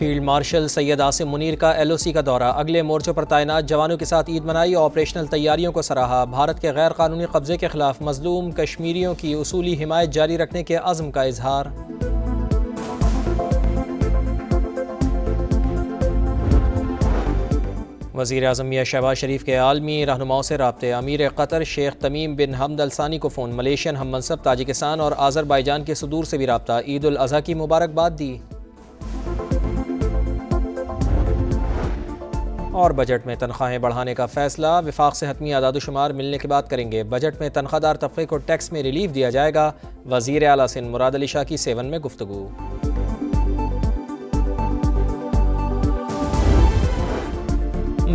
Field marshal Syed Asim Munir کا LOC کا دورہ، اگلے مورچوں پر تعینات جوانوں کے ساتھ عید منائی، آپریشنل تیاریوں کو سراہا، بھارت کے غیر قانونی قبضے کے خلاف مظلوم کشمیریوں کی اصولی حمایت جاری رکھنے کے عزم کا اظہار۔ وزیر اعظم میاں شہباز شریف کے عالمی رہنماؤں سے رابطے، امیر قطر شیخ تمیم بن حمد الثانی کو فون، ملیشین ہم منصب تاجکستان اور آذربائیجان کے صدور سے بھی رابطہ، عید الاضحیٰ کی مبارکباد دی۔ اور بجٹ میں تنخواہیں بڑھانے کا فیصلہ، وفاق سے حتمی اعداد و شمار ملنے کے بعد کریں گے، بجٹ میں تنخواہ دار طبقے کو ٹیکس میں ریلیف دیا جائے گا، وزیر اعلیٰ سندھ مراد علی شاہ کی 7 میں گفتگو۔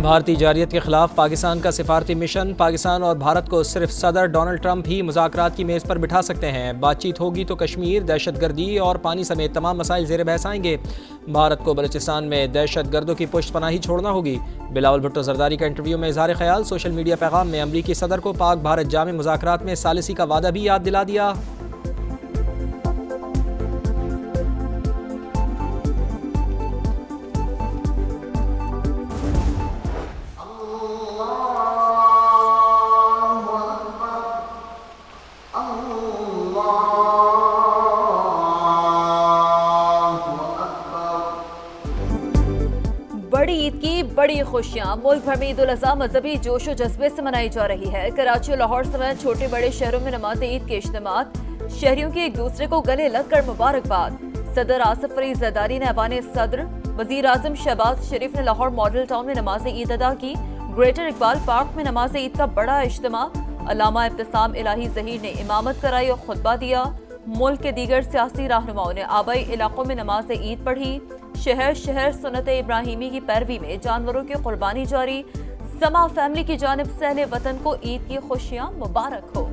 بھارتی جارحیت کے خلاف پاکستان کا سفارتی مشن، پاکستان اور بھارت کو صرف صدر ڈونلڈ ٹرمپ ہی مذاکرات کی میز پر بٹھا سکتے ہیں، بات چیت ہوگی تو کشمیر، دہشت گردی اور پانی سمیت تمام مسائل زیر بحث آئیں گے، بھارت کو بلوچستان میں دہشت گردوں کی پشت پناہی چھوڑنا ہوگی، بلاول بھٹو زرداری کا انٹرویو میں اظہار خیال، سوشل میڈیا پیغام میں امریکی صدر کو پاک بھارت جامع مذاکرات میں ثالثی کا وعدہ بھی یاد دلا دیا۔ بڑی عید کی بڑی خوشیاں، ملک بھر میں عید الاضحیٰ مذہبی جوش و جذبے سے منائی جا رہی ہے۔ کراچی اور لاہور سمیت چھوٹے بڑے شہروں میں نماز عید کے اجتماعات، شہریوں کی ایک دوسرے کو گلے لگ کر مبارکباد۔ صدر آصف علی زرداری نے ایوان صدر، وزیر اعظم شہباز شریف نے لاہور ماڈل ٹاؤن میں نماز عید ادا کی، گریٹر اقبال پارک میں نماز عید کا بڑا اجتماع، علامہ ابتسام الہی ظہیر نے امامت کرائی اور خطبہ دیا۔ ملک کے دیگر سیاسی رہنماؤں نے آبائی علاقوں میں نماز عید پڑھی، شہر شہر سنت ابراہیمی کی پیروی میں جانوروں کی قربانی جاری۔ سما فیملی کی جانب سے اہل وطن کو عید کی خوشیاں مبارک ہو۔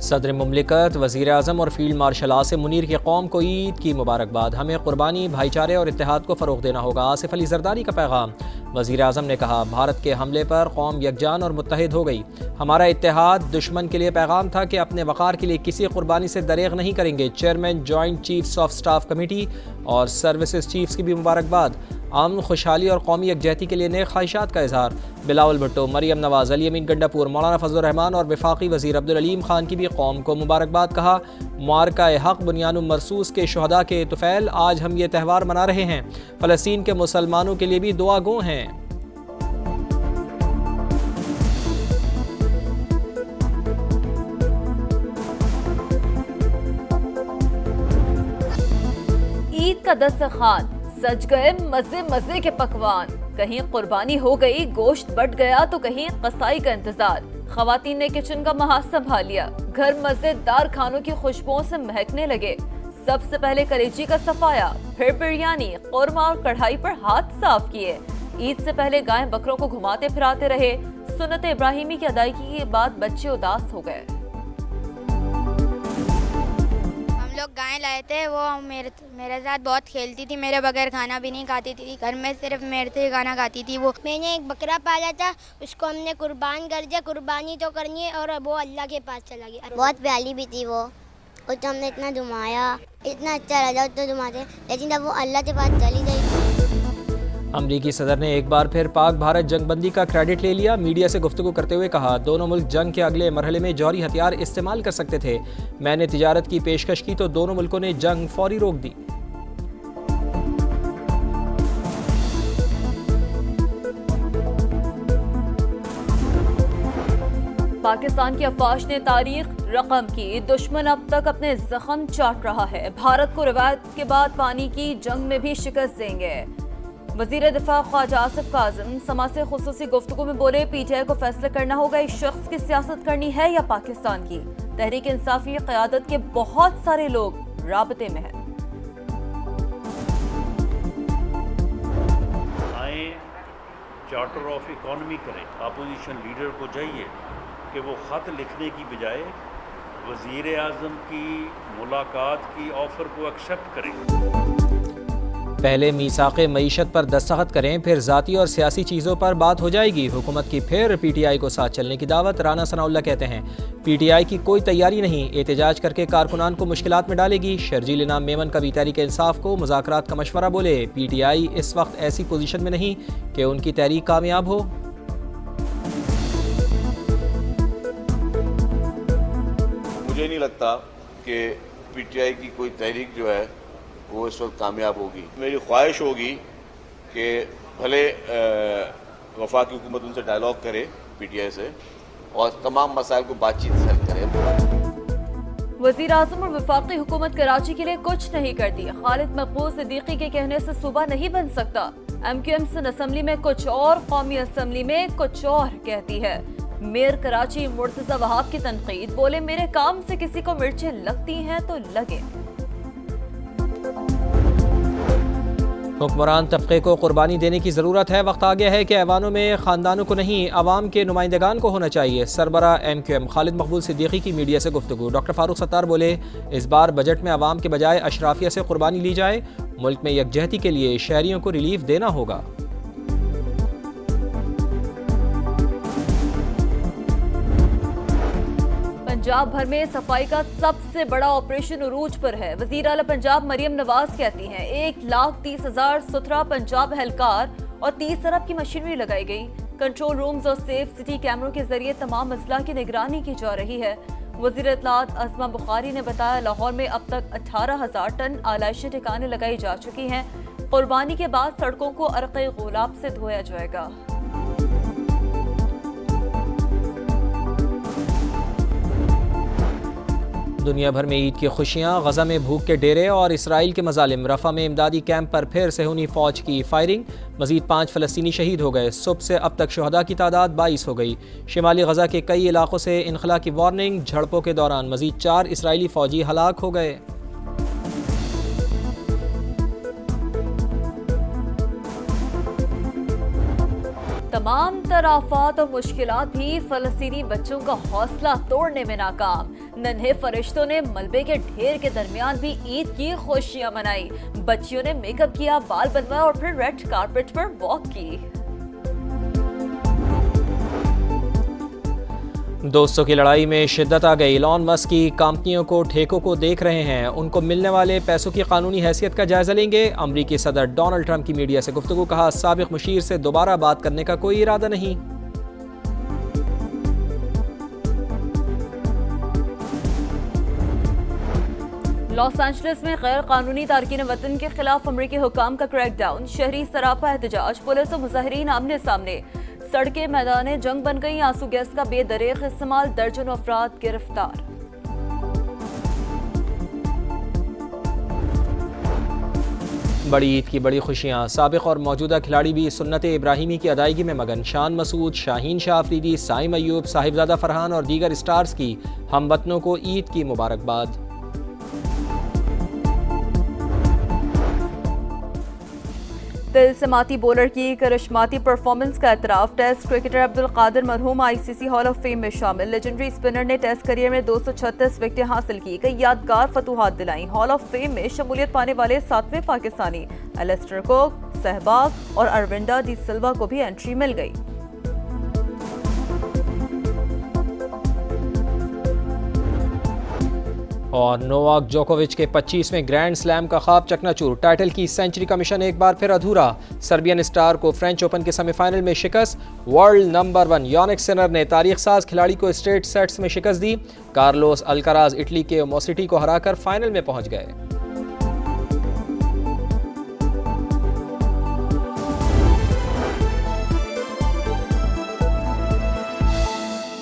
صدر مملکت، وزیر اعظم اور فیلڈ مارشل عاصم منیر کی قوم کو عید کی مبارکباد، ہمیں قربانی، بھائی چارے اور اتحاد کو فروغ دینا ہوگا، آصف علی زرداری کا پیغام۔ وزیر اعظم نے کہا، بھارت کے حملے پر قوم یکجان اور متحد ہو گئی، ہمارا اتحاد دشمن کے لیے پیغام تھا کہ اپنے وقار کے لیے کسی قربانی سے دریغ نہیں کریں گے۔ Chairman joint chiefs of staff committee اور سروسز چیفز کی بھی مبارکباد، امن، خوشحالی اور قومی یکجہتی کے لیے نیک خواہشات کا اظہار۔ بلاول بھٹو، مریم نواز، علی امین گنڈاپور، مولانا فضل الرحمان اور وفاقی وزیر عبدالعلیم خان کی بھی قوم کو مبارکباد، کہا، معرکہ حق بنیان مرصوص کے شہداء کے طفیل، آج ہم یہ تہوار منا رہے ہیں، فلسطین کے مسلمانوں کے لیے بھی دعا گو ہیں۔ عید کا دسترخوان، سج گئے مزے مزے کے پکوان، کہیں قربانی ہو گئی، گوشت بٹ گیا تو کہیں قصائی کا انتظار، خواتین نے کچن کا محاذ سنبھال لیا، گھر مزیدار کھانوں کی خوشبوؤں سے مہکنے لگے، سب سے پہلے کلیجی کا صفایا، پھر بریانی، قورمہ اور کڑھائی پر ہاتھ صاف کیے، عید سے پہلے گائے بکروں کو گھماتے پھراتے رہے، سنت ابراہیمی کی ادائیگی کے بعد بچے اداس ہو گئے۔ لوگ گائے لائے تھے، وہ میرے ساتھ بہت کھیلتی تھی، میرے بغیر کھانا بھی نہیں کھاتی تھی، گھر میں صرف میرے سے کھانا کھاتی تھی۔ وہ میں نے ایک بکرا پالا تھا، اس کو ہم نے قربان کر دیا، قربانی تو کرنی ہے، اور وہ اللہ کے پاس چلا گیا۔ بہت پیاری بھی تھی وہ، اور تو ہم نے اتنا دھمایا، اتنا اچھا لگا تو دھماتے، لیکن جب وہ اللہ کے پاس چلی گئی۔ امریکی صدر نے ایک بار پھر پاک بھارت جنگ بندی کا کریڈٹ لے لیا، میڈیا سے گفتگو کرتے ہوئے کہا، دونوں ملک جنگ کے اگلے مرحلے میں جوہری ہتھیار استعمال کر سکتے تھے، میں نے تجارت کی پیشکش کی تو دونوں ملکوں نے جنگ فوری روک دی۔ پاکستان کی افواج نے تاریخ رقم کی، دشمن اب تک اپنے زخم چاٹ رہا ہے، بھارت کو روایت کے بعد پانی کی جنگ میں بھی شکست دیں گے۔ وزیر دفاع خواجہ آصف کاظم سما سے خصوصی گفتگو میں بولے، پی ٹی آئی کو فیصلہ کرنا ہوگا ایک شخص کی سیاست کرنی ہے یا پاکستان کی، تحریک انصافی قیادت کے بہت سارے لوگ رابطے میں ہیں۔ آئیں چارٹر آف اکانومی کریں، اپوزیشن لیڈر کو چاہیے کہ وہ خط لکھنے کی بجائے وزیر اعظم کی ملاقات کی آفر کو ایکسیپٹ کریں۔ پہلے میثاق معیشت پر دستخط کریں، پھر ذاتی اور سیاسی چیزوں پر بات ہو جائے گی۔ حکومت کی پھر پی ٹی آئی کو ساتھ چلنے کی دعوت۔ رانا ثناء اللہ کہتے ہیں پی ٹی آئی کی کوئی تیاری نہیں، احتجاج کر کے کارکنان کو مشکلات میں ڈالے گی۔ شرجیل انعام میمن کبھی تحریک انصاف کو مذاکرات کا مشورہ بولے، پی ٹی آئی اس وقت ایسی پوزیشن میں نہیں کہ ان کی تحریک کامیاب ہو۔ مجھے نہیں لگتا کہ پی ٹی آئی کی کوئی تحریک جو ہے وہ اس وقت کامیاب ہوگی۔ میری خواہش ہوگی کہ بھلے وفاقی حکومت ان سے ڈائلاگ کرے پی ٹی آئی سے اور تمام مسائل کو بات چیت سے حل کرے۔ وزیر اعظم اور وفاقی حکومت کراچی کے لیے کچھ نہیں کرتی۔ خالد مقبول صدیقی کے کہنے سے صوبہ نہیں بن سکتا۔ ایم کیو ایم سن اسمبلی میں کچھ اور، قومی اسمبلی میں کچھ اور کہتی ہے۔ میئر کراچی مرتضی وہاب کی تنقید، بولے میرے کام سے کسی کو مرچیں لگتی ہیں تو لگے۔ حکمران طبقے کو قربانی دینے کی ضرورت ہے، وقت آ گیا ہے کہ ایوانوں میں خاندانوں کو نہیں عوام کے نمائندگان کو ہونا چاہیے۔ سربراہ ایم کیو ایم خالد مقبول صدیقی کی میڈیا سے گفتگو۔ ڈاکٹر فاروق ستار بولے اس بار بجٹ میں عوام کے بجائے اشرافیہ سے قربانی لی جائے، ملک میں یکجہتی کے لیے شہریوں کو ریلیف دینا ہوگا۔ پنجاب بھر میں صفائی کا سب سے بڑا آپریشن عروج پر ہے۔ وزیر اعلیٰ پنجاب مریم نواز کہتی ہیں 1,30,000 ستھرا پنجاب اہلکار اور 30 ارب کی مشینری لگائی گئی۔ کنٹرول رومز اور سیف سٹی کیمروں کے ذریعے تمام اضلاع کی نگرانی کی جا رہی ہے۔ وزیر اطلاعات عظمہ بخاری نے بتایا لاہور میں اب تک 18,000 ٹن آلائشی ٹھکانے لگائی جا چکی ہیں۔ قربانی کے بعد سڑکوں کو عرق غلاب سے دھویا جائے گا۔ دنیا بھر میں عید کی خوشیاں، غزہ میں بھوک کے ڈیرے اور اسرائیل کے مظالم۔ رفح میں امدادی کیمپ پر پھر صہیونی فوج کی فائرنگ، مزید 5 فلسطینی شہید ہو گئے۔ صبح سے اب تک شہداء کی تعداد 22 ہو گئی۔ شمالی غزہ کے کئی علاقوں سے انخلا کی وارننگ، جھڑپوں کے دوران مزید 4 اسرائیلی فوجی ہلاک ہو گئے۔ تمام تر آفات اور مشکلات بھی فلسطینی بچوں کا حوصلہ توڑنے میں ناکام۔ ننھے فرشتوں نے ملبے کے ڈھیر کے درمیان بھی عید کی خوشیاں منائی۔ بچیوں نے میک اپ کیا، بال بنوایا اور پھر ریڈ کارپٹ پر واک کی۔ دوستوں کی لڑائی میں شدت آ گئی۔ ایلان مسک کی کمپنیوں کو ٹھیکوں کو دیکھ رہے ہیں، ان کو ملنے والے پیسوں کی قانونی حیثیت کا جائزہ لیں گے۔ امریکی صدر ڈونلڈ ٹرمپ کی میڈیا سے گفتگو، کہا سابق مشیر سے دوبارہ بات کرنے کا کوئی ارادہ نہیں۔ لاس اینجلس میں غیر قانونی تارکین وطن کے خلاف امریکی حکام کا کریک ڈاؤن، شہری سراپا احتجاج، پولیس و مظاہرین آمنے سامنے، سڑکیں میدان جنگ بن گئیں، آنسو گیس کا بے دریغ استعمال، درجنوں افراد گرفتار۔ بڑی عید کی بڑی خوشیاں، سابق اور موجودہ کھلاڑی بھی سنت ابراہیمی کی ادائیگی میں مگن۔ شان مسعود، شاہین شاہ آفریدی، سائم ایوب، صاحبزادہ فرحان اور دیگر اسٹارز کی ہم وطنوں کو عید کی مبارکباد۔ دل سماتی بولر کی کرشماتی پرفارمنس کا اعتراف، ٹیسٹ کرکٹر عبدالقادر مرحوم آئی سی سی ہال آف فیم میں شامل۔ لیجنڈری اسپنر نے ٹیسٹ کیریئر میں 236 وکٹیں حاصل کی، کئی یادگار فتوحات دلائیں۔ ہال آف فیم میں شمولیت پانے والے 7ویں پاکستانی ایلسٹر کوک، سہواگ اور اروینڈا ڈی سلوا کو بھی انٹری مل گئی۔ اور نوواک جوکووچ کے 25ویں گرینڈ سلیم کا خواب چکنا چور، ٹائٹل کی سینچری کا مشن ایک بار پھر ادھورا۔ سربین اسٹار کو فرینچ اوپن کے سیمی فائنل میں شکست، ورلڈ نمبر 1 یانک سنر نے تاریخ ساز کھلاڑی کو اسٹریٹ سیٹس میں شکست دی۔ کارلوس الکراز اٹلی کے موسیٹی کو ہرا کر فائنل میں پہنچ گئے۔